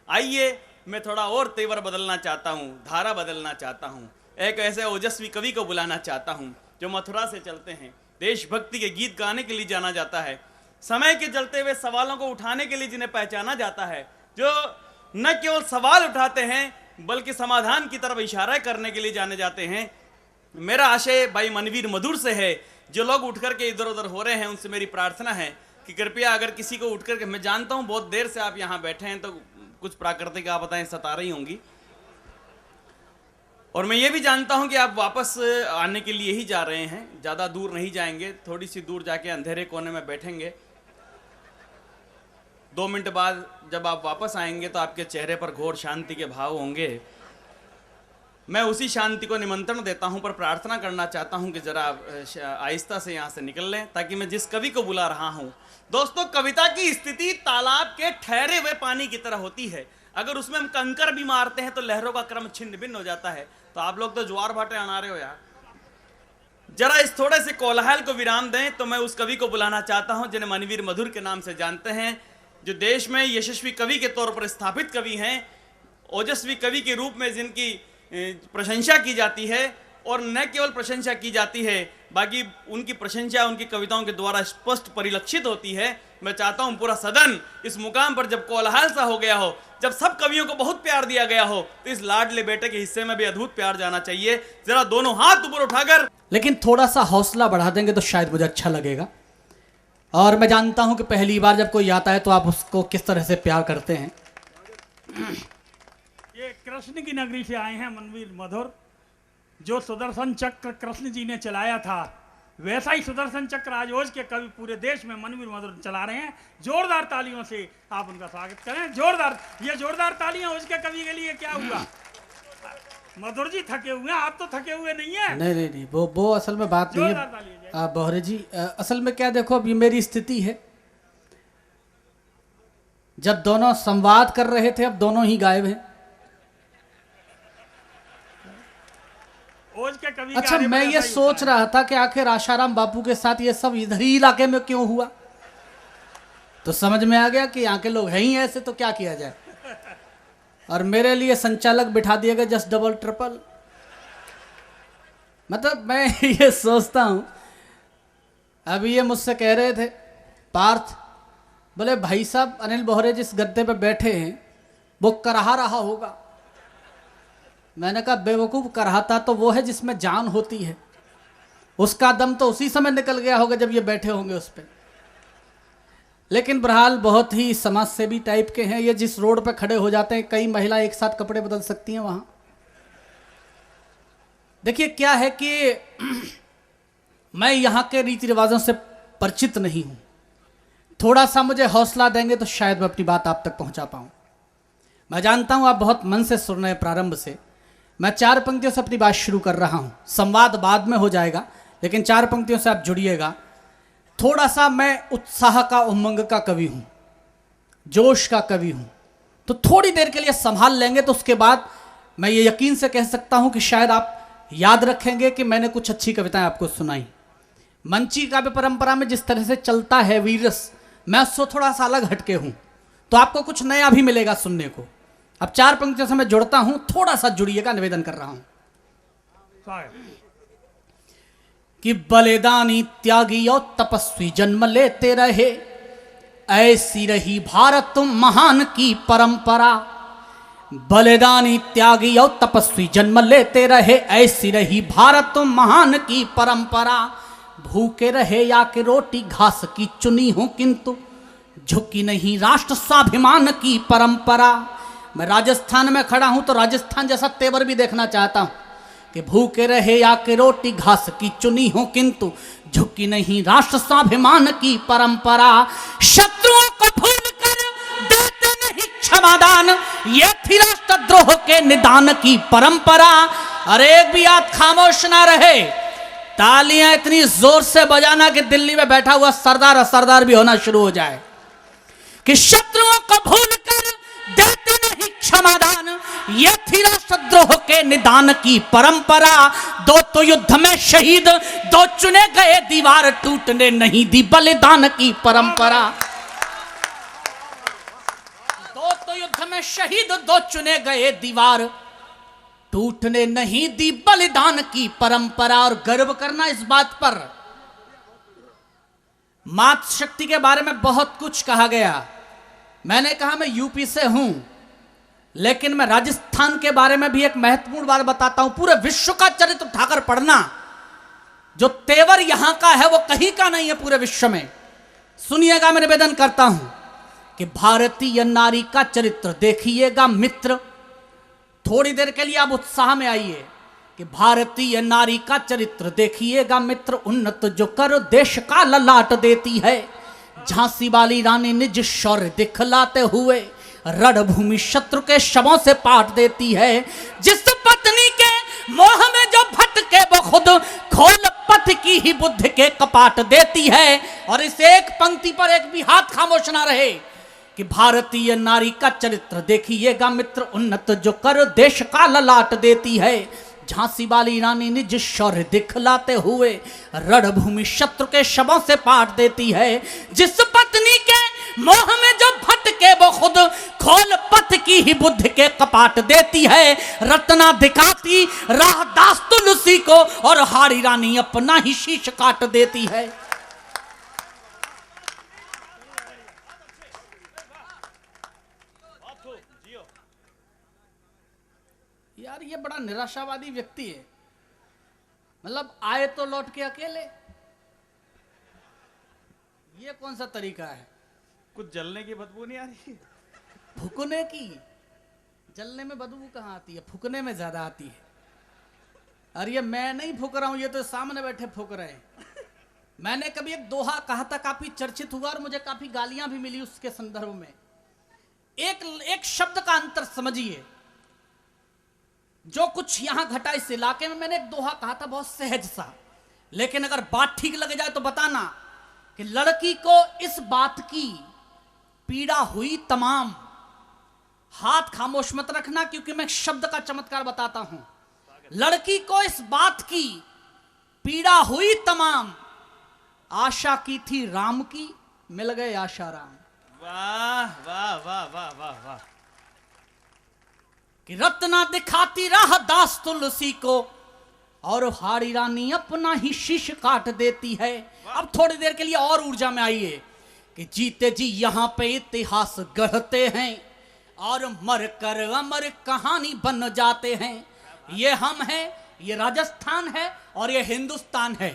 आइए मैं थोड़ा और तेवर बदलना चाहता हूँ, धारा बदलना चाहता हूँ। एक ऐसे ओजस्वी कवि को बुलाना चाहता हूँ जो मथुरा से चलते हैं, देशभक्ति के गीत गाने के लिए जाना जाता है, समय के चलते हुए सवालों को उठाने के लिए जिन्हें पहचाना जाता है, जो न केवल सवाल उठाते हैं बल्कि समाधान की तरफ इशारा करने के लिए जाने जाते हैं। मेरा आशय भाई मनवीर मधुर से है। जो लोग उठ करके इधर उधर हो रहे हैं उनसे मेरी प्रार्थना है कि कृपया अगर किसी को उठ करके, मैं जानता हूं बहुत देर से आप यहाँ बैठे हैं तो कुछ प्राकृतिक आपदाएं सता रही होंगी, और मैं ये भी जानता हूं कि आप वापस आने के लिए ही जा रहे हैं, ज़्यादा दूर नहीं जाएंगे, थोड़ी सी दूर जाके अंधेरे कोने में बैठेंगे। 2 मिनट बाद जब आप वापस आएंगे तो आपके चेहरे पर घोर शांति के भाव होंगे। मैं उसी शांति को निमंत्रण देता हूं, पर प्रार्थना करना चाहता हूं कि जरा आहिस्ता से यहां से निकल लें, ताकि मैं जिस कवि को बुला रहा हूं। दोस्तों, कविता की स्थिति तालाब के ठहरे हुए पानी की तरह होती है। अगर उसमें हम कंकर भी मारते हैं तो लहरों का क्रम छिन्न भिन्न हो जाता है। तो आप लोग तो ज्वार भाटे अना रहे हो यार, जरा इस थोड़े से कोलाहल को विराम दें। तो मैं उस कवि को बुलाना चाहता हूं जिन्हें मनवीर मधुर के नाम से जानते हैं, जो देश में यशस्वी कवि के तौर पर स्थापित कवि हैं, ओजस्वी कवि के रूप में जिनकी प्रशंसा की जाती है, और न केवल प्रशंसा की जाती है बाकी उनकी प्रशंसा उनकी कविताओं के द्वारा स्पष्ट परिलक्षित होती है। मैं चाहता हूं पूरा सदन इस मुकाम पर जब कोलाहल सा हो गया हो, जब सब कवियों को बहुत प्यार दिया गया हो, तो इस लाडले बेटे के हिस्से में भी अद्भुत प्यार जाना चाहिए। जरा दोनों हाथ ऊपर उठाकर, लेकिन थोड़ा सा हौसला बढ़ा देंगे तो शायद मुझे अच्छा लगेगा। और मैं जानता हूं कि पहली बार जब कोई आता है तो आप उसको किस तरह से प्यार करते हैं। ये कृष्ण की नगरी से आए हैं मनवीर मधुर। जो सुदर्शन चक्र कृष्ण जी ने चलाया था, वैसा ही सुदर्शन चक्र आज ओज के कवि पूरे देश में मनवीर मधुर चला रहे हैं। जोरदार तालियों से आप उनका स्वागत करें। जोरदार, ये जोरदार तालियां ओज के कवि के लिए क्या हुआ? मधुर जी थके हुए हैं, आप तो थके हुए नहीं है। नहीं, वो असल में बात नहीं है बहरे जी। असल में क्या, देखो अब ये मेरी स्थिति है, जब दोनों संवाद कर रहे थे अब दोनों ही गायब हैं। ओज के कवि अच्छा, मैं ये सोच रहा था कि आखिर आशाराम बापू के साथ ये सब इधर ही इलाके में क्यों हुआ, तो समझ में आ गया कि यहाँ के लोग हैं ही ऐसे, तो क्या किया जाए। और मेरे लिए संचालक बिठा दिए गए, जस्ट डबल ट्रिपल। मतलब मैं ये सोचता हूं, अभी ये मुझसे कह रहे थे पार्थ, बोले भाई साहब अनिल बोहरे जिस गद्दे पे बैठे हैं वो कराहा रहा होगा। मैंने कहा बेवकूफ़, कराहता तो वो है जिसमें जान होती है, उसका दम तो उसी समय निकल गया होगा जब ये बैठे होंगे उस पर। लेकिन बहरहाल बहुत ही समाजसेवी टाइप के हैं ये। जिस रोड पे खड़े हो जाते हैं, कई महिला एक साथ कपड़े बदल सकती हैं वहां। देखिए क्या है कि मैं यहाँ के रीति रिवाजों से परिचित नहीं हूं। थोड़ा सा मुझे हौसला देंगे तो शायद मैं अपनी बात आप तक पहुंचा पाऊं। मैं जानता हूं आप बहुत मन से सुन रहे हैं प्रारंभ से। मैं 4 पंक्तियों से अपनी बात शुरू कर रहा हूं, संवाद बाद में हो जाएगा, लेकिन 4 पंक्तियों से आप जुड़िएगा। थोड़ा सा मैं उत्साह का, उमंग का कवि हूं, जोश का कवि हूं, तो थोड़ी देर के लिए संभाल लेंगे तो उसके बाद मैं ये यकीन से कह सकता हूं कि शायद आप याद रखेंगे कि मैंने कुछ अच्छी कविताएं आपको सुनाई। मंची काव्य परंपरा में जिस तरह से चलता है वीरस, मैं उससे थोड़ा सा अलग हटके हूं, तो आपको कुछ नया भी मिलेगा सुनने को। अब 4 पंक्तियों से मैं जुड़ता हूं, थोड़ा सा जुड़िएगा, निवेदन कर रहा हूं कि बलिदानी त्यागी और तपस्वी जन्म लेते रहे, ऐसी रही भारत महान की परंपरा। बलिदानी त्यागी और तपस्वी जन्म लेते रहे, ऐसी रही भारत महान की परंपरा। भूखे रहे या कि रोटी घास की चुनी हो, किंतु झुकी नहीं राष्ट्र स्वाभिमान की परंपरा। मैं राजस्थान में खड़ा हूं तो राजस्थान जैसा तेवर भी देखना चाहता हूं कि भूखे रहे या कि रोटी घास की चुनी हो, किंतु झुकी नहीं राष्ट्र स्वाभिमान की परंपरा। शत्रुओं को भूल कर देते नहीं क्षमादान, ये थी राष्ट्रद्रोह के निदान की परंपरा। अरे एक भी हाथ खामोश ना रहे, तालियां इतनी जोर से बजाना कि दिल्ली में बैठा हुआ सरदार असरदार भी होना शुरू हो जाए कि शत्रुओं को भूल कर देते नहीं क्षमादान, ये थी राष्ट्रद्रोह के निदान की परंपरा। 2 तो युद्ध में शहीद, 2 चुने गए, दीवार टूटने नहीं दी बलिदान की परंपरा। 2 तो युद्ध में में शहीद दो चुने गए दीवार, टूटने नहीं दी बलिदान की परंपरा। और गर्व करना इस बात पर। मातृशक्ति के बारे में बहुत कुछ कहा गया। मैंने कहा मैं यूपी से हूं, लेकिन मैं राजस्थान के बारे में भी एक महत्वपूर्ण बात बताता हूं। पूरे विश्व का चरित्र उठाकर पढ़ना, जो तेवर यहां का है वो कहीं का नहीं है पूरे विश्व में। सुनिएगा, मैं निवेदन करता हूं कि भारतीय नारी का चरित्र देखिएगा मित्र। थोड़ी देर के लिए आप उत्साह में आइए कि भारतीय नारी का चरित्र देखिएगा मित्र। उन्नत जो कर देश का ललाट देती है, झांसी वाली रानी निज शौर्य दिखलाते हुए रणभूमि शत्रु के शवों से पाट देती है। जिस पत्नी के मोह में जो भटके वो खुद खोल पथ की ही बुद्ध के कपाट देती है। और इस एक पंक्ति पर एक भी हाथ खामोश ना रहे कि भारतीय नारी का चरित्र देखिएगा मित्र। उन्नत जो कर देश का ललाट देती है, झांसी वाली रानी निज शौर्य दिखलाते हुए रणभूमि शत्रु के शवों से पाट देती है। जिस पत्नी के मोह में जो भटके वो खुद खोल पथ की ही बुद्ध के कपाट देती है। रत्ना दिखाती राह दास तुलसी को, और हारी रानी अपना ही शीश काट देती है। यार ये बड़ा निराशावादी व्यक्ति है। मतलब आए तो लौट के अकेले, ये कौन सा तरीका है? कुछ जलने की बदबू नहीं आ रही? फूकने की, जलने में बदबू कहाँ आती है, फूकने में ज्यादा आती है। और ये मैं नहीं फूक रहा हूं, ये तो सामने बैठे फूक रहे हैं। मैंने कभी एक दोहा कहा था, काफी चर्चित हुआ और मुझे काफी गालियां भी मिली उसके संदर्भ में। एक शब्द का अंतर समझिए। जो कुछ यहां घटा इस इलाके में, मैंने एक दोहा कहा था बहुत सहज सा, लेकिन अगर बात ठीक लग जाए तो बताना कि लड़की को इस बात की पीड़ा हुई तमाम। हाथ खामोश मत रखना, क्योंकि मैं शब्द का चमत्कार बताता हूं। लड़की को इस बात की पीड़ा हुई तमाम, आशा की थी राम की, मिल गए आशा राम। वाह वाह वाह वाह वाह वाह। कि रत्ना दिखाती राह दास तुलसी को, और हारी रानी अपना ही शीश काट देती है। अब थोड़ी देर के लिए और ऊर्जा में आइए कि जीते जी यहां पे इतिहास गढ़ते हैं, और मर कर अमर कहानी बन जाते हैं। ये हम हैं, ये राजस्थान है और ये हिंदुस्तान है।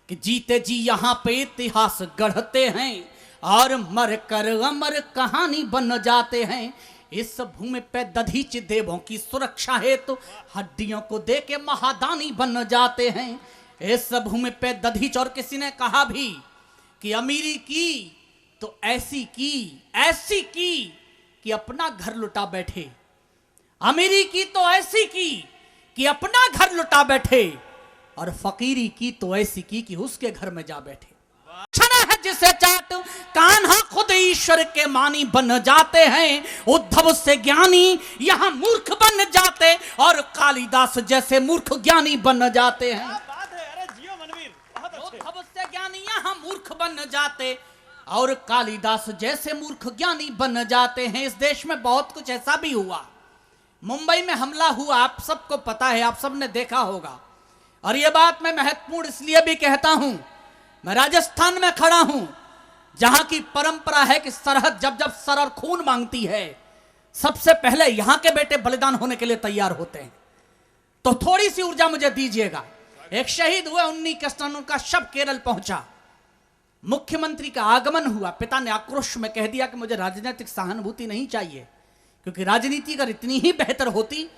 कि जीते जी यहां पे इतिहास गढ़ते हैं, और मर कर अमर कहानी बन जाते हैं। इस भूमि पे दधीच देवों की सुरक्षा हेतु हड्डियों को दे के महादानी बन जाते हैं। इस भूमि पे दधीच, और किसी ने कहा भी कि अमीरी की तो ऐसी की कि अपना घर लुटा बैठे। अमीरी की तो ऐसी की कि अपना घर लुटा बैठे, और फकीरी की तो ऐसी की कि उसके घर में जा बैठे। है जिसे चाट कान्हा खुद ईश्वर के मानी बन जाते हैं। उद्धव से ज्ञानी यहां मूर्ख बन जाते, और कालिदास जैसे मूर्ख ज्ञानी बन जाते हैं। बात है, अरे जियो मनवीर, बहुत अच्छे। उद्धव से ज्ञानी यहां मूर्ख बन जाते, और कालिदास जैसे मूर्ख ज्ञानी बन जाते हैं। इस देश में बहुत कुछ ऐसा भी हुआ। मुंबई में हमला हुआ, आप सबको पता है, आप सबने देखा होगा। और यह बात मैं महत्वपूर्ण इसलिए भी कहता हूं, मैं राजस्थान में खड़ा हूं, जहां की परंपरा है कि सरहद जब जब सर और खून मांगती है, सबसे पहले यहां के बेटे बलिदान होने के लिए तैयार होते हैं। तो थोड़ी सी ऊर्जा मुझे दीजिएगा। एक शहीद हुए 19 अगस्त, उनका शव केरल पहुंचा। मुख्यमंत्री का आगमन हुआ। पिता ने आक्रोश में कह दिया कि मुझे राजनीतिक सहानुभूति नहीं चाहिए, क्योंकि राजनीति अगर इतनी ही बेहतर होती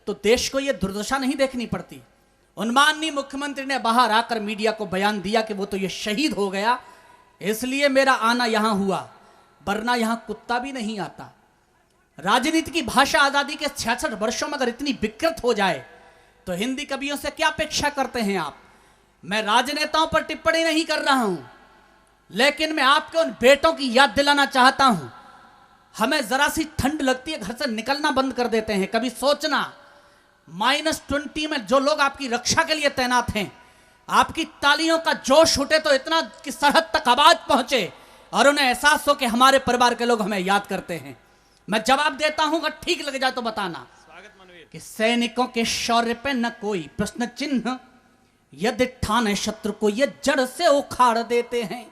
तो देश को यह दुर्दशा नहीं देखनी पड़ती। उन्माननीय मुख्यमंत्री ने बाहर आकर मीडिया को बयान दिया कि वो तो ये शहीद हो गया, इसलिए मेरा आना यहां हुआ, वरना यहां कुत्ता भी नहीं आता। राजनीति की भाषा आजादी के 66 वर्षों में अगर इतनी विकृत हो जाए तो हिंदी कवियों से क्या अपेक्षा करते हैं आप? मैं राजनेताओं पर टिप्पणी नहीं कर रहा हूं, लेकिन मैं आपके उन बेटों की याद दिलाना चाहता हूं। हमें जरा सी ठंड लगती है, घर से निकलना बंद कर देते हैं। कभी सोचना, -20 में जो लोग आपकी रक्षा के लिए तैनात हैं, आपकी तालियों का जोश उठे तो इतना कि सरहद तक आवाज पहुंचे और उन्हें एहसास हो कि हमारे परिवार के लोग हमें याद करते हैं। मैं जवाब देता हूं, अगर ठीक लग जाए तो बताना। स्वागत मनवीर। कि सैनिकों के शौर्य पे न कोई प्रश्न चिन्ह, यदि ठाने शत्रु को ये जड़ से उखाड़ देते हैं।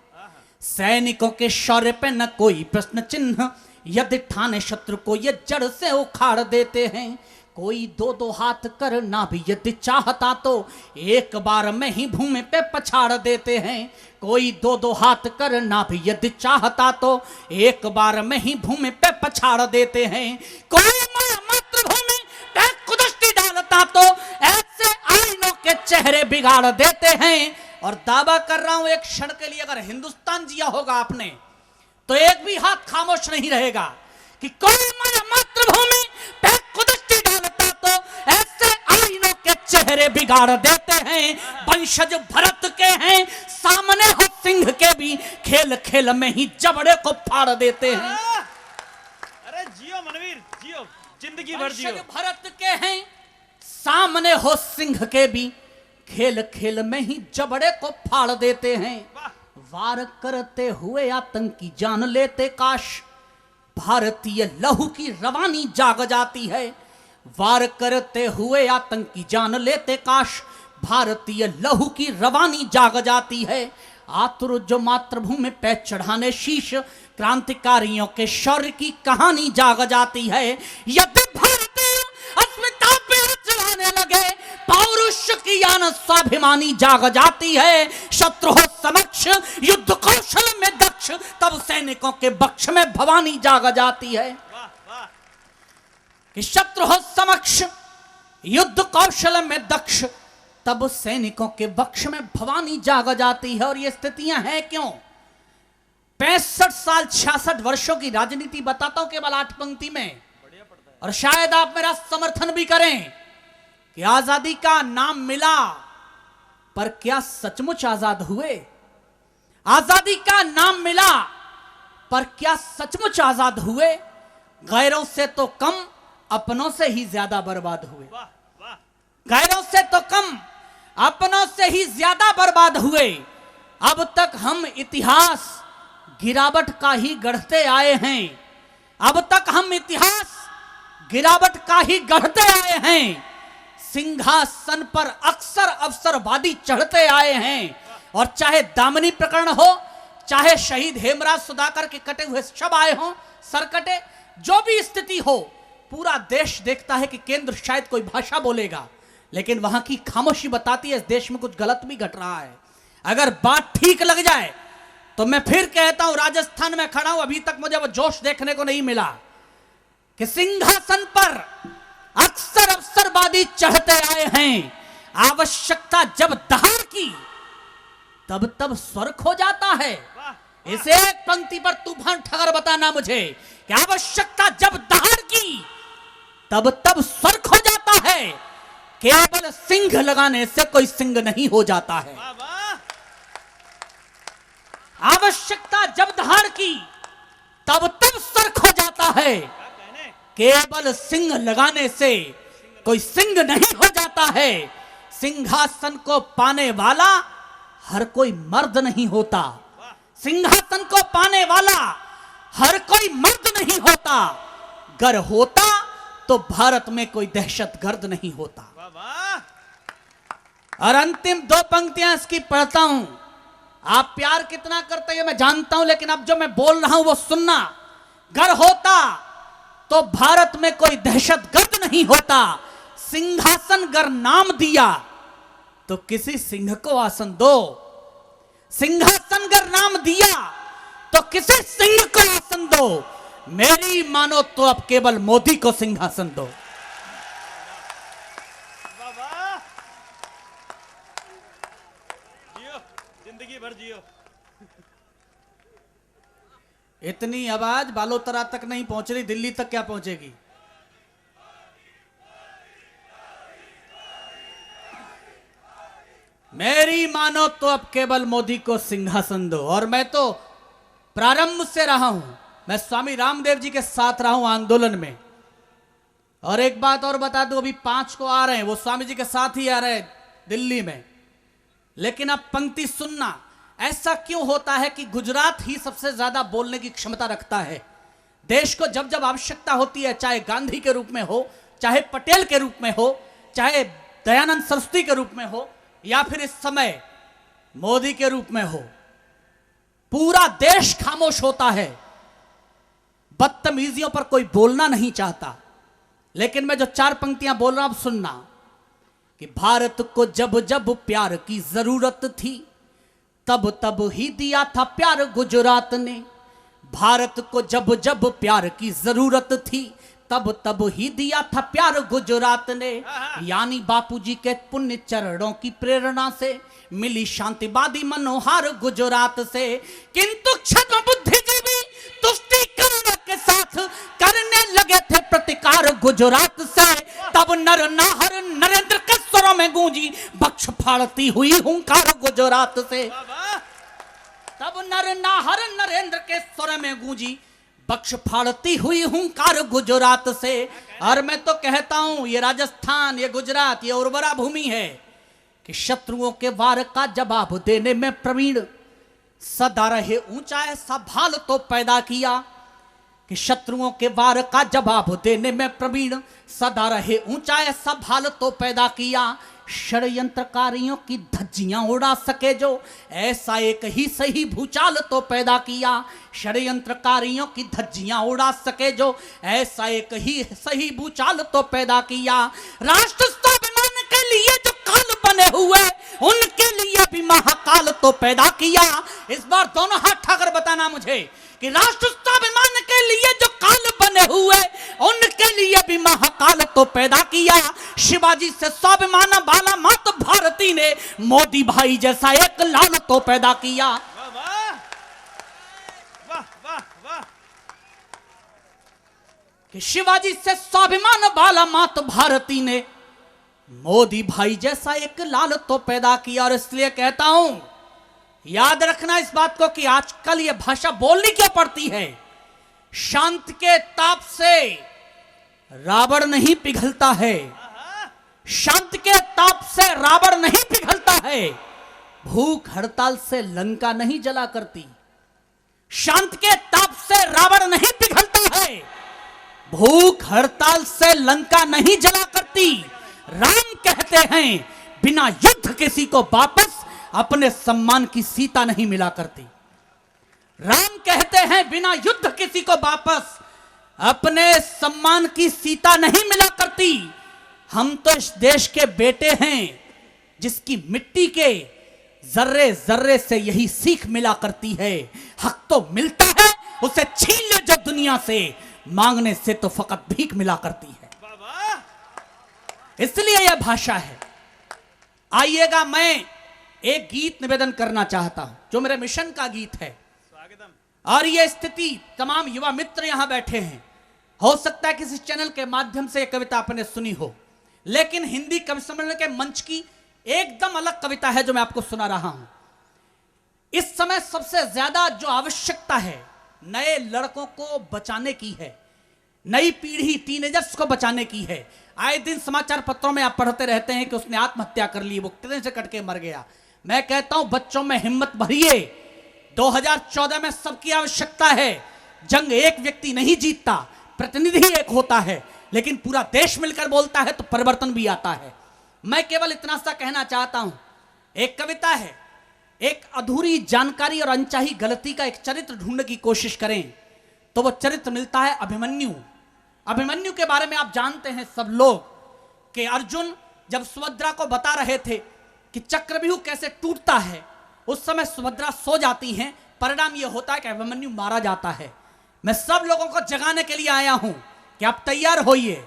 सैनिकों के शौर्य पे न कोई प्रश्न चिन्ह, यदि ठाने शत्रु को ये जड़ से उखाड़ देते हैं। कोई दो दो हाथ करना भी यदि चाहता तो एक बार में ही भूमि पे पछाड़ देते हैं। कोई दो दो हाथ करना भी यदि चाहता तो एक बार में ही भूमि पे पछाड़ देते हैं। कोई मातृभूमि पे कुदृष्टि डालता तो ऐसे आईनों के चेहरे बिगाड़ देते हैं। और दावा कर रहा हूं, एक क्षण के लिए अगर हिंदुस्तान जिया होगा आपने तो एक भी हाथ खामोश नहीं रहेगा कि कोई मातृभूमि पे कुदृष्टि डालता तो ऐसे आईनों के चेहरे बिगाड़ देते हैं। वंशज भरत के हैं, सामने हो सिंह के भी, खेल खेल में ही जबड़े को फाड़ देते हैं। अरे जियो मनवीर, जियो, जिंदगी भर जियो। वंशज भरत के हैं, सामने हो सिंह के भी, खेल खेल में ही जबड़े को फाड़ देते हैं। वार करते हुए आतंकी जान लेते काश, भारतीय लहू की रवानी जाग जाती है। वार करते हुए आतंकी जान लेते काश, भारतीय लहू की रवानी जाग जाती है। आतुर जो मातृभूमि पे चढ़ाने शीश, क्रांतिकारियों के शौर्य की कहानी जाग जाती है। यदि भारतीय अस्मिता पे चढ़ाने लगे, पौरुष की यान स्वाभिमानी जाग जाती है। शत्रु हो समक्ष युद्ध कौशल में दक्ष, तब सैनिकों के बक्ष में भवानी जाग जाती है। कि शत्रु हो समक्ष युद्ध कौशल में दक्ष, तब सैनिकों के बक्ष में भवानी जाग जाती है। और ये स्थितियां हैं क्यों? 65 साल 66 वर्षों की राजनीति बताता हूं केवल 8 पंक्ति में, और शायद आप मेरा समर्थन भी करें कि आजादी का नाम मिला, पर क्या सचमुच आजाद हुए? आजादी का नाम मिला, पर क्या सचमुच आजाद हुए? गैरों से तो कम, अपनों से ही ज्यादा बर्बाद हुए। गैरों से तो कम, अपनों से ही ज्यादा बर्बाद हुए। अब तक हम इतिहास गिरावट का ही गढ़ते आए हैं। अब तक हम इतिहास गिरावट का ही गढ़ते आए हैं। सिंहासन पर अक्सर अवसरवादी चढ़ते आए हैं। और चाहे दामनी प्रकरण हो, चाहे शहीद हेमराज सुधाकर के कटे हुए शव आए हों, सरकटे, जो भी स्थिति हो, पूरा देश देखता है कि केंद्र शायद कोई भाषा बोलेगा, लेकिन वहां की खामोशी बताती है इस देश में कुछ गलत भी घट रहा है। अगर बात ठीक लग जाए तो मैं फिर कहता हूं, राजस्थान में खड़ा हूं, अभी तक मुझे वो जोश देखने को नहीं मिला कि सिंहासन पर अक्सर अवसरवादी चढ़ते आए हैं। आवश्यकता जब दहाड़ की, तब तब स्वर खो जाता है। इस एक पंक्ति पर तूफान ठगर बताना मुझे कि आवश्यकता जब दहाड़ की, तब तब स्वर खो जाता है। केवल सिंह लगाने से कोई सिंह नहीं हो जाता है। आवश्यकता जब दहाड़ की, तब तब स्वर खो जाता है। केवल सिंह लगाने से कोई सिंह नहीं हो जाता है। सिंहासन को पाने वाला हर कोई मर्द नहीं होता। सिंहासन को पाने वाला हर कोई मर्द नहीं होता। गर होता तो भारत में कोई दहशतगर्द नहीं होता। और अंतिम 2 पंक्तियां इसकी पढ़ता हूं। आप प्यार कितना करते हैं मैं जानता हूं, लेकिन अब जो मैं बोल रहा हूं वो सुनना। गर होता तो भारत में कोई दहशतगर्द नहीं होता। सिंहासन गर नाम दिया तो किसी सिंह को आसन दो। सिंहासन गर नाम दिया तो किसी सिंह को आसन दो। मेरी मानो तो अब केवल मोदी को सिंहासन दो। जियो, जिंदगी भर जियो। इतनी आवाज बालोतरा तक नहीं पहुंच रही, दिल्ली तक क्या पहुंचेगी? मेरी मानो तो अब केवल मोदी को सिंहासन दो। और मैं तो प्रारंभ से रहा हूं, मैं स्वामी रामदेव जी के साथ रहा हूं आंदोलन में। और एक बात और बता दूं, अभी 5 को आ रहे हैं, वो स्वामी जी के साथ ही आ रहे हैं दिल्ली में। लेकिन अब पंक्ति सुनना, ऐसा क्यों होता है कि गुजरात ही सबसे ज्यादा बोलने की क्षमता रखता है? देश को जब जब आवश्यकता होती है, चाहे गांधी के रूप में हो, चाहे पटेल के रूप में हो, चाहे दयानंद सरस्वती के रूप में हो, या फिर इस समय मोदी के रूप में हो, पूरा देश खामोश होता है। बदतमीजियों पर कोई बोलना नहीं चाहता। लेकिन मैं जो 4 पंक्तियां बोल रहा हूं, अब सुनना कि भारत को जब जब प्यार की जरूरत थी, तब तब ही दिया था प्यार गुजरात ने। भारत को जब जब प्यार की जरूरत थी, तब तब ही दिया था प्यार गुजरात ने। यानी बापूजी के पुण्य चरणों की प्रेरणा से मिली शांतिवादी मनोहार गुजरात से। किंतु क्षत्र बुद्धिजीवी तुष्टिकरण के साथ करने लगे थे प्रतिकार गुजरात से। तब नर नाहर नरेंद्र के स्वरों में गूंजी बख्श फाड़ती हुई हुंकार गुजरात से। तब नर नाहर नरेंद्र के स्वर में गूंजी बख्श फाड़ती हुई हुंकार गुजरात से। और मैं तो कहता हूं, ये राजस्थान, ये गुजरात, ये उर्वरा भूमि है कि शत्रुओं के वार का जवाब देने में प्रवीण, सदा रहे ऊंचा ऐसा भाल तो पैदा किया। कि शत्रुओं के वार का जवाब देने में प्रवीण, सदा रहे ऊंचा ऐसा भाल तो पैदा किया। षड्यंत्रकारियों की धज्जियां उड़ा सके जो, ऐसा एक ही सही भूचाल तो पैदा किया। षड्यंत्रकारियों की धज्जियां उड़ा सके जो, ऐसा एक ही सही भूचाल तो पैदा किया। राष्ट्र स्वाभिमान के लिए जो काल बने हुए, उनके लिए भी महाकाल तो पैदा किया। इस बार दोनों हाथ ठाकर बताना मुझे कि राष्ट्र स्वाभिमान के लिए जो काल बने हुए, उनके लिए भी महाकाल तो पैदा किया। शिवाजी से स्वाभिमान वाला मात भारती ने मोदी भाई जैसा एक लाल तो पैदा किया। वाह वाह वाह वाह। कि शिवाजी से स्वाभिमान वाला मात भारती ने मोदी भाई जैसा एक लाल तो पैदा किया। और इसलिए कहता हूं, याद रखना इस बात को कि आजकल ये भाषा बोलनी क्यों पड़ती है। शांत के ताप से रावण नहीं पिघलता है, शांत के ताप से रावण नहीं पिघलता है, भूख हड़ताल से लंका नहीं जला करती। शांत के ताप से रावण नहीं पिघलता है, भूख हड़ताल से लंका नहीं जला करती। राम कहते हैं, बिना युद्ध किसी को वापस अपने सम्मान की सीता नहीं मिला करती। राम कहते हैं, बिना युद्ध किसी को वापस अपने सम्मान की सीता नहीं मिला करती। हम तो इस देश के बेटे हैं जिसकी मिट्टी के जर्रे जर्रे से यही सीख मिला करती है। हक तो मिलता है, उसे छीन ले जो दुनिया से, मांगने से तो फकत भीख मिला करती है। इसलिए यह भाषा है। आइएगा, मैं एक गीत निवेदन करना चाहता हूं जो मेरे मिशन का गीत है। और यह स्थिति तमाम युवा मित्र यहां बैठे हैं, हो सकता है किसी चैनल के माध्यम से यह कविता आपने सुनी हो, लेकिन हिंदी कवि सम्मेलन के मंच की एकदम अलग कविता है जो मैं आपको सुना रहा हूं। इस समय सबसे ज्यादा जो आवश्यकता है नए लड़कों को बचाने की है, नई पीढ़ी टीनेजर्स को बचाने की है। आए दिन समाचार पत्रों में आप पढ़ते रहते हैं कि उसने आत्महत्या कर ली, वो ट्रेन से कट के मर गया। मैं कहता हूं, बच्चों में हिम्मत भरिए। 2014 में सबकी आवश्यकता है। जंग एक व्यक्ति नहीं जीतता, प्रतिनिधि एक होता है, लेकिन पूरा देश मिलकर बोलता है तो परिवर्तन भी आता है। मैं केवल इतना सा कहना चाहता हूं, एक कविता है, एक अधूरी जानकारी और अनचाही गलती का एक चरित्र ढूंढने की कोशिश करें तो वो चरित्र मिलता है अभिमन्यु। अभिमन्यु के बारे में आप जानते हैं सब लोग कि अर्जुन जब सुभद्रा को बता रहे थे कि चक्रव्यूह कैसे टूटता है, उस समय सुभद्रा सो जाती हैं, परिणाम यह होता है कि अभिमन्यु मारा जाता है। मैं सब लोगों को जगाने के लिए आया हूं कि आप तैयार होइए।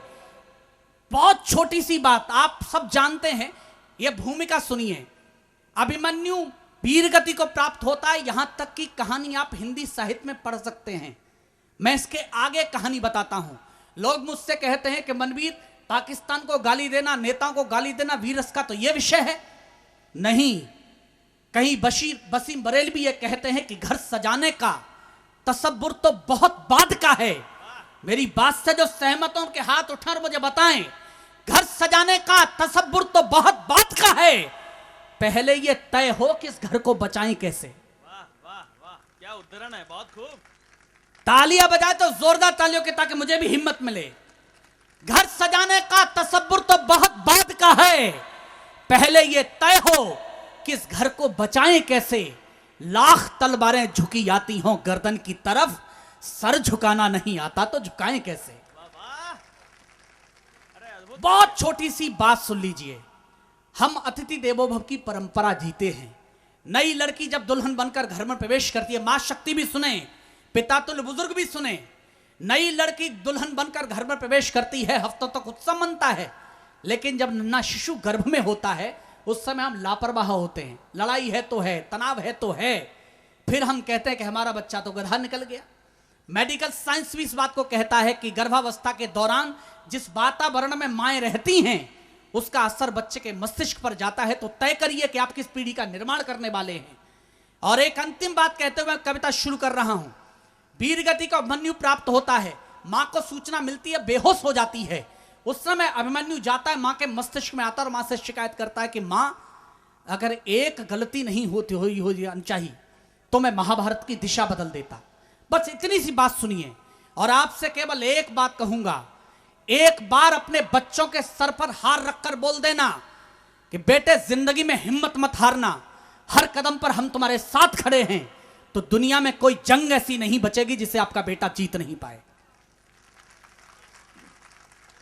बहुत छोटी सी बात, आप सब जानते हैं, यह भूमिका सुनिए। अभिमन्यु वीर गति को प्राप्त होता है, यहां तक की कहानी आप हिंदी साहित्य में पढ़ सकते हैं। मैं इसके आगे कहानी बताता हूं। लोग मुझसे कहते हैं कि मनवीर, पाकिस्तान को गाली देना, नेताओं को गाली देना वीरस का तो यह विषय है नहीं। कहीं वसीम बरेलवी ये कहते हैं कि घर सजाने का तसब्बुर तो बहुत बाद का है। मेरी बात से जो सहमत हो उनके हाथ उठाकर मुझे बताएं, घर सजाने का तसब्बुर तो बहुत बाद का है, पहले ये तय हो कि इस घर को बचाएं कैसे। वाह वाह वाह, क्या उद्धरण है, बहुत खूब। तालियां बजाए तो जोरदार तालियों के, ताकि मुझे भी हिम्मत मिले। घर सजाने का तसव्वुर तो बहुत बाद का है, पहले यह तय हो कि इस घर को बचाएं कैसे। लाख तलवारें झुकी आती हों गर्दन की तरफ, सर झुकाना नहीं आता तो झुकाएं कैसे। बहुत छोटी सी बात सुन लीजिए, हम अतिथि देवो भव की परंपरा जीते हैं। नई लड़की जब दुल्हन बनकर घर में प्रवेश करती है, मां शक्ति भी सुने, पिता तुल्य बुजुर्ग भी सुने, नई लड़की दुल्हन बनकर घर में प्रवेश करती है, हफ्तों तक उत्सव मनता है, लेकिन जब नन्हा शिशु गर्भ में होता है उस समय हम लापरवाह होते हैं। लड़ाई है तो है, तनाव है तो है, फिर हम कहते हैं कि हमारा बच्चा तो गधा निकल गया। मेडिकल साइंस भी इस बात को कहता है कि गर्भावस्था के दौरान जिस वातावरण में माएं रहती हैं उसका असर बच्चे के मस्तिष्क पर जाता है। तो तय करिए कि आप किस पीढ़ी का निर्माण करने वाले हैं। और एक अंतिम बात कहते हुए कविता शुरू कर रहा हूं। वीर गति का अभिमन्यु प्राप्त होता है, मां को सूचना मिलती है, बेहोश हो जाती है। उस समय अभिमन्यु जाता है, मां के मस्तिष्क में आता है और मां से शिकायत करता है कि मां, अगर एक गलती नहीं होती हुई हो अनचाही तो मैं महाभारत की दिशा बदल देता। बस इतनी सी बात सुनिए और आपसे केवल एक बात कहूंगा, एक बार अपने बच्चों के सर पर हार रखकर बोल देना कि बेटे जिंदगी में हिम्मत मत हारना, हर कदम पर हम तुम्हारे साथ खड़े हैं, तो दुनिया में कोई जंग ऐसी नहीं बचेगी जिसे आपका बेटा जीत नहीं पाए।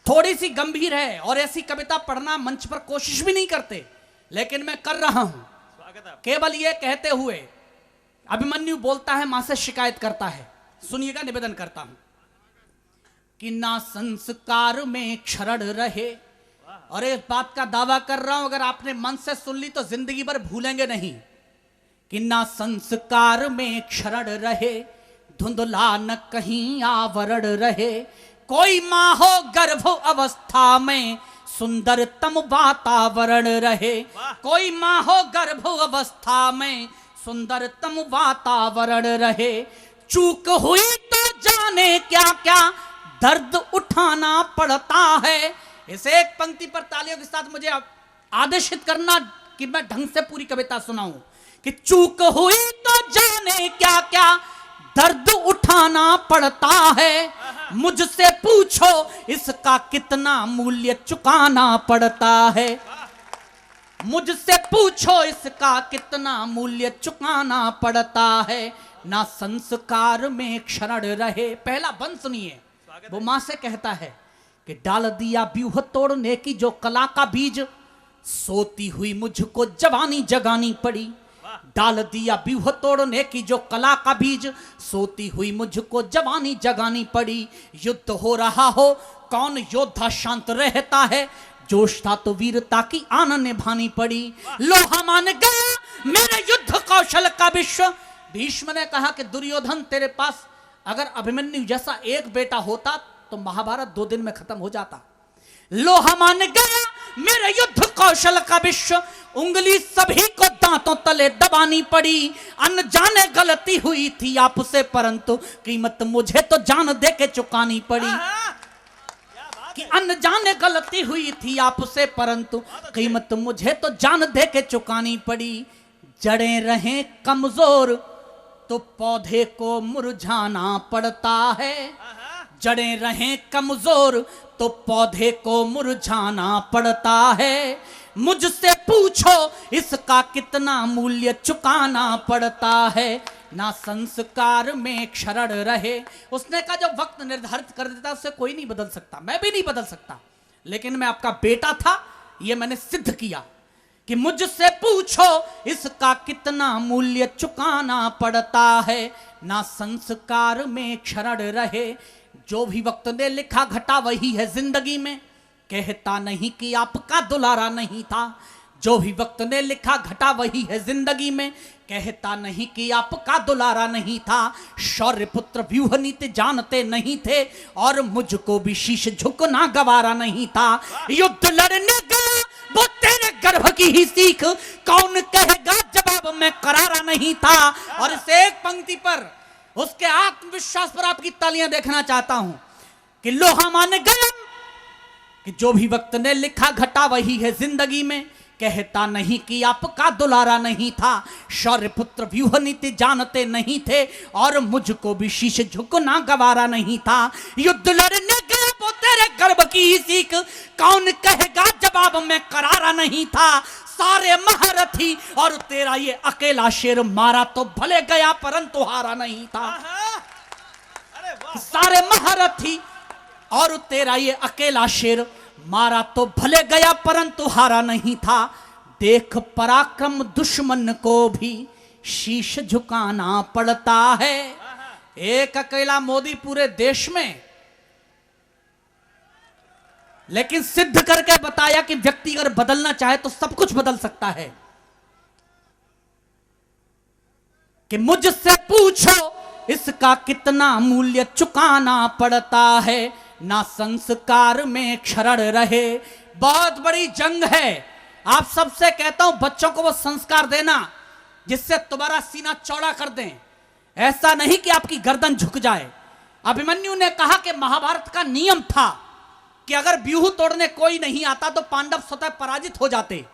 थोड़ी सी गंभीर है और ऐसी कविता पढ़ना मंच पर कोशिश भी नहीं करते, लेकिन मैं कर रहा हूं केवल यह कहते हुए। अभिमन्यु बोलता है, मां से शिकायत करता है, सुनिएगा, निवेदन करता हूं कि ना संस्कार में क्षरण रहे। और इस बात का दावा कर रहा हूं, अगर आपने मन से सुन ली तो जिंदगी भर भूलेंगे नहीं। कि ना संस्कार में क्षरण रहे, धुंधला न कहीं आवरण रहे, कोई मां हो गर्भ अवस्था में सुंदरतम वातावरण रहे, कोई मां हो गर्भ अवस्था में सुंदरतम वातावरण रहे। चूक हुई तो जाने क्या क्या दर्द उठाना पड़ता है। इस एक पंक्ति पर तालियों के साथ मुझे आदेशित करना कि मैं ढंग से पूरी कविता सुनाऊं। कि चूक हुई तो जाने क्या क्या दर्द उठाना पड़ता है, मुझसे पूछो इसका कितना मूल्य चुकाना पड़ता है, मुझसे पूछो इसका कितना मूल्य चुकाना पड़ता है। ना संस्कार में क्षरण रहे। पहला बंद सुनिए, वो मां से कहता है कि डाल दिया व्यूह तोड़ने की जो कला का बीज, सोती हुई मुझको जवानी जगानी पड़ी। डाल दिया व्यूह तोड़ने की जो कला का बीज, सोती हुई मुझको जवानी जगानी पड़ी। युद्ध हो रहा हो कौन योद्धा शांत रहता है, जोश था तो वीरता की आन निभानी पड़ी। लोहा मान गया मेरे युद्ध कौशल का विश्व। भीष्म ने कहा कि दुर्योधन, तेरे पास अगर अभिमन्यु जैसा एक बेटा होता तो महाभारत 2 दिन में खत्म हो जाता। लोहा मान गया मेरे युद्ध कौशल का विश्व, उंगली सभी को दांतों तले दबानी पड़ी। अनजाने गलती हुई थी आपसे, परंतु कीमत मुझे तो जान दे के चुकानी पड़ी। कि अनजाने गलती हुई थी आपसे, परंतु कीमत मुझे तो जान दे के चुकानी पड़ी। जड़ें रहें कमजोर तो पौधे को मुरझाना पड़ता है, जड़ें रहें कमजोर तो पौधे को मुरझाना पड़ता है। मुझसे पूछो इसका कितना मूल्य चुकाना पड़ता है। ना संस्कार में क्षरण रहे। उसने कहा जो वक्त निर्धारित कर देता उसे कोई नहीं बदल सकता, मैं भी नहीं बदल सकता, लेकिन मैं आपका बेटा था, यह मैंने सिद्ध किया। कि मुझसे पूछो इसका कितना मूल्य चुकाना पड़ता है। ना संस्कार में क्षरण रहे। जो भी वक्त ने लिखा घटा वही है जिंदगी में, कहता नहीं कि आपका दुलारा नहीं था। जो भी वक्त ने लिखा घटा वही है जिंदगी में, कहता नहीं कि आपका दुलारा नहीं था। शौर्य पुत्र व्यूह नीति जानते नहीं थे, और मुझको भी शीश झुकना गवारा नहीं था। युद्ध लड़ने गया वो तेरे गर्भ की ही सीख, कौन कहेगा जवाब में करारा नहीं था। और इस एक पंक्ति पर उसके आत्मविश्वास पर आपकी तालियां देखना चाहता हूं कि लोहा मान गया कि जो भी वक्त ने लिखा घटा वही है जिंदगी में, कहता नहीं कि आपका दुलारा नहीं था, शौर्य पुत्र व्यूह नीति जानते नहीं थे, और मुझको भी शीश झुकना गवारा नहीं था। युद्ध लड़ने गया वो तेरे गर्भ की ही सीख, कौन कहेगा जवाब में करारा नहीं था। सारे महारथी और तेरा ये अकेला शेर, मारा तो भले गया परंतु हारा नहीं था। सारे महारथी और तेरा ये अकेला शेर, मारा तो भले गया परंतु हारा नहीं था। देख पराक्रम दुश्मन को भी शीश झुकाना पड़ता है। एक अकेला मोदी पूरे देश में, लेकिन सिद्ध करके बताया कि व्यक्ति अगर बदलना चाहे तो सब कुछ बदल सकता है। कि मुझसे पूछो इसका कितना मूल्य चुकाना पड़ता है, ना संस्कार में क्षरण रहे। बहुत बड़ी जंग है। आप सबसे कहता हूं बच्चों को वो संस्कार देना जिससे तुम्हारा सीना चौड़ा कर दें, ऐसा नहीं कि आपकी गर्दन झुक जाए। अभिमन्यु ने कहा कि महाभारत का नियम था कि अगर व्यूह तोड़ने कोई नहीं आता तो पांडव स्वतः पराजित हो जाते,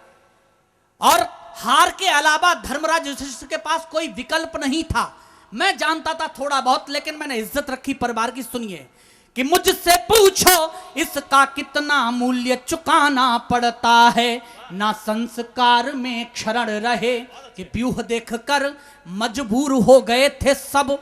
और हार के अलावा धर्मराज युधिष्ठिर के पास कोई विकल्प नहीं था। मैं जानता था थोड़ा बहुत, लेकिन मैंने इज्जत रखी परिवार की। सुनिए कि मुझसे पूछो इसका कितना मूल्य चुकाना पड़ता है, ना संस्कार में क्षरण रहे। कि व्यूह देखकर मजबूर हो गए थे सब,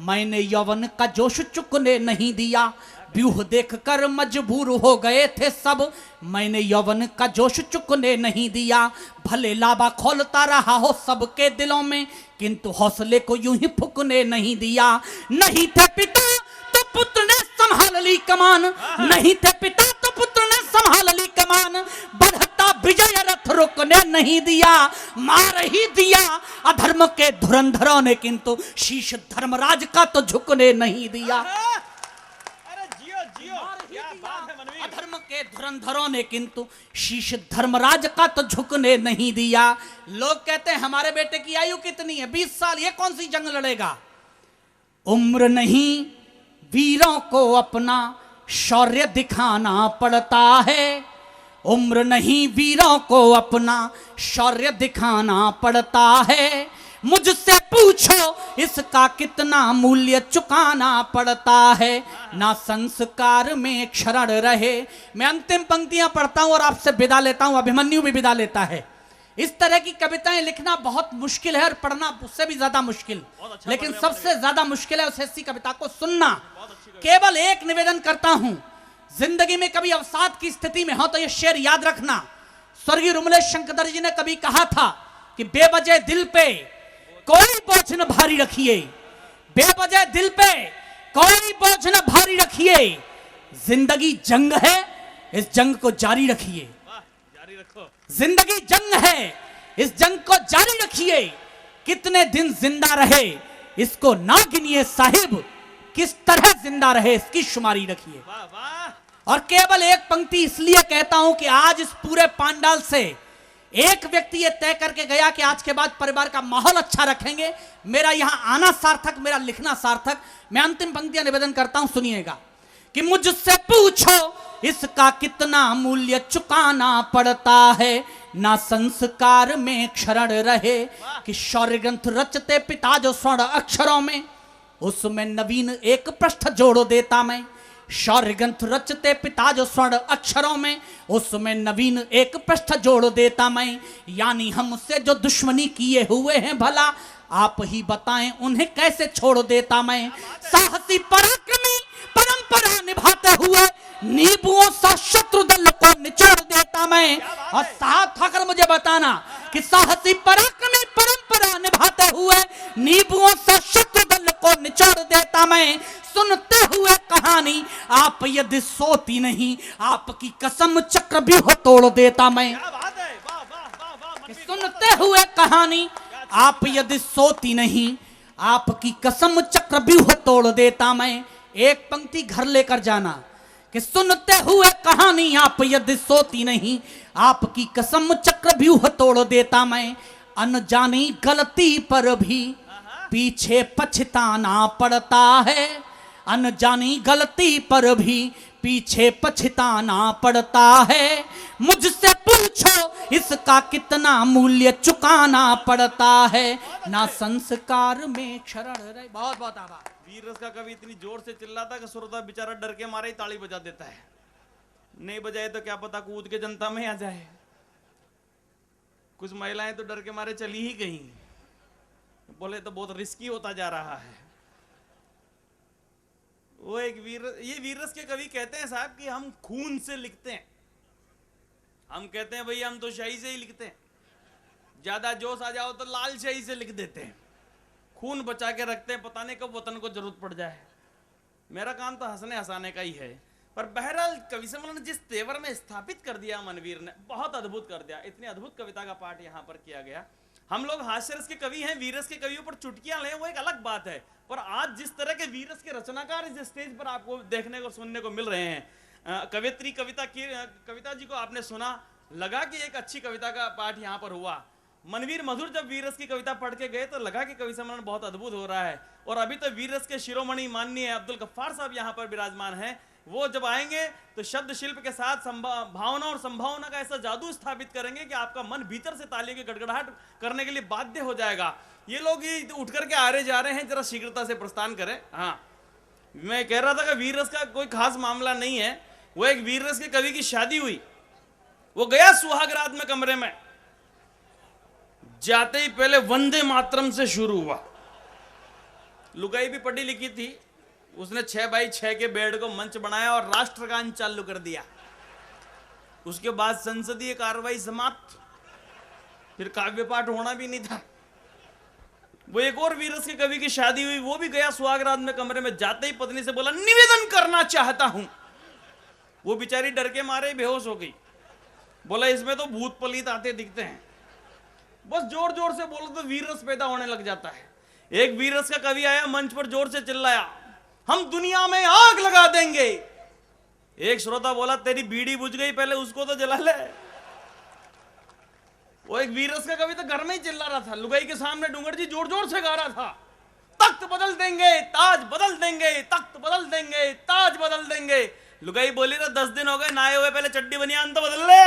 मैंने यौवन का जोश चुकने नहीं दिया। व्यूह देखकर मजबूर हो गए थे सब, मैंने यौवन का जोश चुकने नहीं दिया। भले लाबा खोलता रहा हो सबके दिलों में, किंतु हौसले को यूं ही फूकने नहीं दिया। नहीं थे पिता तो पुत्र ने संभाल ली कमान, नहीं थे पिता तो पुत्र ने संभाल ली कमान। बढ़ता विजय रथ रुकने नहीं दिया, मार ही दिया अधर्म के धुरंधरों ने, किंतु शीश धर्मराज का तो झुकने नहीं दिया। अधर्म के धुरंधरों ने किंतु शीश धर्मराज का तो झुकने नहीं दिया। लोग कहते हैं हमारे बेटे की आयु कितनी है, 20 साल, ये कौन सी जंग लड़ेगा। उम्र नहीं वीरों को अपना शौर्य दिखाना पड़ता है, उम्र नहीं वीरों को अपना शौर्य दिखाना पड़ता है। मुझसे पूछो इसका कितना मूल्य चुकाना पड़ता है, ना संस्कार में क्षरण रहे। मैं अंतिम पंक्तियां पढ़ता हूं और आपसे विदा लेता हूं, अभिमन्यु भी विदा लेता है। इस तरह की कविताएं लिखना बहुत मुश्किल है और पढ़ना उससे भी ज्यादा मुश्किल, लेकिन सबसे ज्यादा मुश्किल है उस ऐसी कविता को सुनना। केवल एक निवेदन करता हूं, जिंदगी में कभी अवसाद की स्थिति में हो तो यह शेर याद रखना। स्वर्गीय रुमलेश शंकर जी ने कभी कहा था कि बेवजह दिल पे कोई बोझ न भारी रखिए, बेवजह दिल पे कोई बोझ न भारी रखिए। जिंदगी जंग है, इस जंग को जारी रखिए। जिंदगी जंग है, इस जंग को जारी रखिए। कितने दिन जिंदा रहे इसको ना गिनिए साहिब, किस तरह जिंदा रहे इसकी शुमारी रखिए। और केवल एक पंक्ति इसलिए कहता हूं कि आज इस पूरे पांडाल से एक व्यक्ति ये तय करके गया कि आज के बाद परिवार का माहौल अच्छा रखेंगे। मेरा यहां आना सार्थक, मेरा लिखना सार्थक। मैं अंतिम पंक्तियां निवेदन करता हूं, सुनिएगा कि मुझसे पूछो इसका कितना मूल्य चुकाना पड़ता है, ना संस्कार में क्षरण रहे। कि शौर्य ग्रंथ रचते पिता जो स्वर्ण अक्षरों में, उसमें नवीन एक पृष्ठ जोड़ देता मैं। शौर्य ग्रंथ रचते पिता जो स्वर्ण अक्षरों में, उसमें नवीन एक पृष्ठ जोड़ देता मैं। यानी हमसे जो दुश्मनी किए हुए हैं भला, आप ही बताएं उन्हें कैसे छोड़ देता मैं। साहसी पराक्रमी परंपरा निभाते हुए नींबुओं सा शत्रु दल को निचोड़ देता मैं। और साथ आकर मुझे बताना कि साहसी पराक्रमी परंपरा निभाते हुए नींबुओं सा शत्रु दल को निचोड़ देता मैं। सुनते हुए कहानी आप यदि सोती नहीं, आपकी कसम चक्रव्यूह तोड़ देता मैं। सुनते हुए कहानी आप यदि सोती नहीं, आपकी कसम चक्रव्यूह तोड़ देता मैं। एक पंक्ति घर लेकर जाना कि सुनते हुए कहानी आप यदि सोती नहीं, आपकी कसम चक्रव्यूह तोड़ देता मैं। अनजानी गलती पर भी पीछे पछताना पड़ता है, अनजानी गलती पर भी पीछे पछताना पड़ता है। मुझसे पूछो इसका कितना मूल्य चुकाना पड़ता है, ना संस्कार में क्षरण रहे। बहुत बहुत आभार। वीर रस का कवि इतनी जोर से चिल्लाता कि श्रोता बेचारा डर के मारे ही ताली बजा देता है, नहीं बजाए तो क्या पता कूद के जनता में आ जाए। कुछ महिलाएं तो डर के मारे चली ही गई, बोले तो बहुत रिस्की होता जा रहा है। वो एक ये वीर रस के कवि कहते हैं साहब कि हम खून से लिखते हैं। हम कहते हैं भाई हम तो शाही से ही लिखते हैं, ज्यादा जोश आ जाओ तो लाल शाही से लिख देते हैं, खून बचा के रखते हैं, पता नहीं कब वतन को जरूरत पड़ जाए। मेरा काम तो हंसने हंसाने का ही है। पर बहरहाल कवि सम्मेलन ने जिस तेवर में स्थापित कर दिया मनवीर ने, बहुत अद्भुत कर दिया। इतनी अद्भुत कविता का पाठ यहाँ पर किया गया। हम लोग हास्य रस के कवि हैं, वीरस के कवियों पर चुटकियां लें वो एक अलग बात है, पर आज जिस तरह के वीरस के रचनाकार इस स्टेज पर आपको देखने को सुनने को मिल रहे हैं, कवित्री कविता जी को आपने सुना, लगा कि एक अच्छी कविता का पाठ यहाँ पर हुआ। मनवीर मधुर जब वीरस की कविता पढ़ के गए तो लगा कि कवि सम्मेलन बहुत अद्भुत हो रहा है। और अभी तो वीरस के शिरोमणि माननीय अब्दुल गफ्फार साहब यहाँ पर विराजमान हैं, वो जब आएंगे तो शब्द शिल्प के साथ भावना और संभावना का ऐसा जादू स्थापित करेंगे कि आपका मन भीतर से तालियों की गड़गड़ाहट करने के लिए बाध्य हो जाएगा। ये लोग ही उठ करके आ रहे जा रहे हैं, जरा शीघ्रता से प्रस्थान करें। हाँ, मैं कह रहा था कि वीररस का कोई खास मामला नहीं है। वो एक वीररस के कवि की शादी हुई, वो गया सुहागरात में कमरे में, जाते ही पहले वंदे मातरम से शुरू हुआ। लुगाई भी पढ़ी लिखी थी, उसने 6x6 के बेड को मंच बनाया और राष्ट्रगान चालू कर दिया। उसके बाद संसदीय कार्रवाई समाप्त, फिर काव्य पाठ होना भी नहीं था। वो एक और वीरस के कवि की शादी हुई, वो भी गया सुहागरात में कमरे में, जाते ही पत्नी से बोला निवेदन करना चाहता हूं। वो बेचारी डर के मारे बेहोश हो गई, बोला इसमें तो भूत पलीत आते दिखते हैं। बस जोर जोर से बोलो तो वीरस पैदा होने लग जाता है। एक वीरस का कवि आया, मंच पर जोर से चिल्लाया हम दुनिया में आग लगा देंगे। एक श्रोता बोला तेरी बीड़ी बुझ गई, पहले उसको तो जला ले। वो एक वीरस का कवि तो घर में ही चिल्ला रहा था, लुगाई के सामने डूंगर जी जोर जोर से गा रहा था तख्त बदल देंगे, ताज बदल देंगे, तख्त बदल देंगे, ताज बदल देंगे। लुगाई बोली रहा 10 दिन हो गए नहाए हुए, पहले चड्डी बनियान तो बदल ले।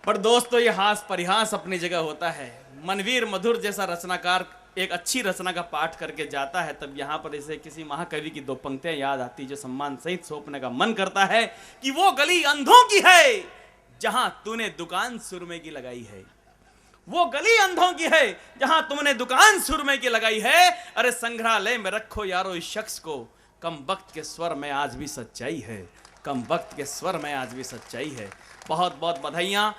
पर दोस्तों ये हास परिहास अपनी जगह होता है। मनवीर मधुर जैसा रचनाकार एक अच्छी रचना का पाठ करके जाता है, तब यहां पर इसे किसी महाकवि की 2 पंक्तियां याद आती जो सम्मान सहित सौंपने का मन करता है कि वो गली अंधों की है जहां तूने दुकान सुरमे की लगाई है। वो गली अंधों की है जहां तुमने दुकान सुरमे की लगाई है। अरे संग्रहालय में रखो यारो इस शख्स को, कम वक्त के स्वर में आज भी सच्चाई है, कम वक्त के स्वर में आज भी सच्चाई है। बहुत बहुत बधाइयाँ।